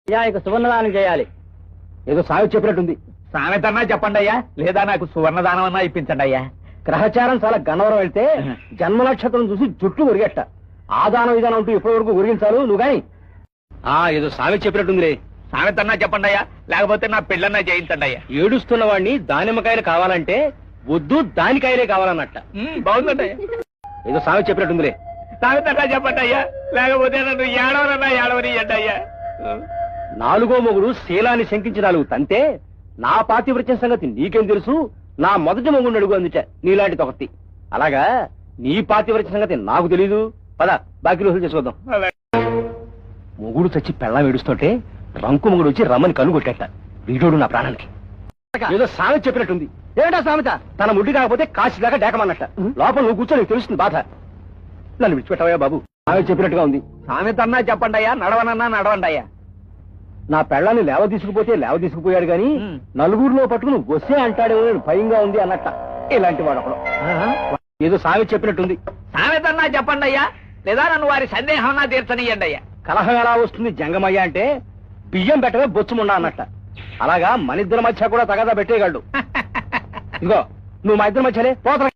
ఇక సువర్ణదానం చేయాలి. ఏదో సాగు చెప్పినట్టుంది. సామెతన్నా చెప్పండి అయ్యా, లేదా నాకు సువర్ణదానం అన్నా ఇప్పించండి అయ్యా. గ్రహచారం చాలా గన్నవరం వెళ్తే జన్మ నక్షత్రం చూసి జుట్టు ఉరిగట్ట. ఆదానం విధానం అంటూ ఇప్పటి వరకు ఉరిగించాలు నువ్వు గాని. ఏదో సామెత చెప్పినట్టుందిలే. సామెతన్నా చెప్పండి అయ్యా, లేకపోతే నా పెళ్ళన్నా చేయించండి అయ్యా. ఏడుస్తున్న వాడిని దానిమ్మకాయలు కావాలంటే వద్దు దానికాయలే కావాలన్నట్ట. బాగుందండి అయ్యా. ఏదో సామెత చెప్పినట్టుందిలే. సామెతన్నా చెప్పండి అయ్యా, లేకపోతే నన్ను ఏడవనన్నా ఏడవనియండి అయ్యా. 4గో మొగుడు శీలాన్ని శంకించి 4 తంతే నా పాతివృత్యం సంగతి నీకేం తెలుసు, నా మొదటి మొగుడు అడుగు అందుచా నీలాంటి తొకతి. అలాగా నీ పాతివృత్యం సంగతి నాకు తెలీదు. పద బాకీ రోజులు చేసుకోద్దాం. మొగుడు చచ్చి పెళ్ళం ఏడుస్తుంటే రంకు మొగుడు వచ్చి రమ్మని కన్ను కొట్టేట. వీడోడు నా ప్రాణానికి. ఏదో సామెత చెప్పినట్టుంది. ఏమిటా సామెత? తన ముడ్డి కాకపోతే కాశీ దాకా డేకమన్నట్ట. లోపల నువ్వు కూర్చో, నీకు తెలుస్తుంది బాధ. నన్ను విడిచిపెట్టవయ్యా బాబు. సామెత చెప్పినట్టుగా ఉంది. సామెతన్నా చెప్పండి అయ్యా, నడవనన్నా నడవండి అయ్యా. నా పెళ్ళాన్ని లేవ తీసుకుపోతే లేవ తీసుకుపోయాడు గాని నలుగురిలో పట్టుకుని వస్తే అంటాడేమో నేను భయంగా ఉంది అన్నట్ట. ఇలాంటి వాడు ఒకడు. ఏదో సామెత చెప్పినట్టుంది. సామెతన్నా చెప్పండి అయ్యా, లేదా నన్ను వారి సందేహం తీర్చనియండి అయ్యా. కలహం ఎలా వస్తుంది జంగమయ్య అంటే బియ్యం పెట్టవే బొచ్చుముండా అన్నట్ట. అలాగా మన ఇద్దరి మధ్య కూడా తగదా పెట్టేయగలడు. ఇదిగో నువ్వు మా ఇద్దరి మధ్యలే పోత.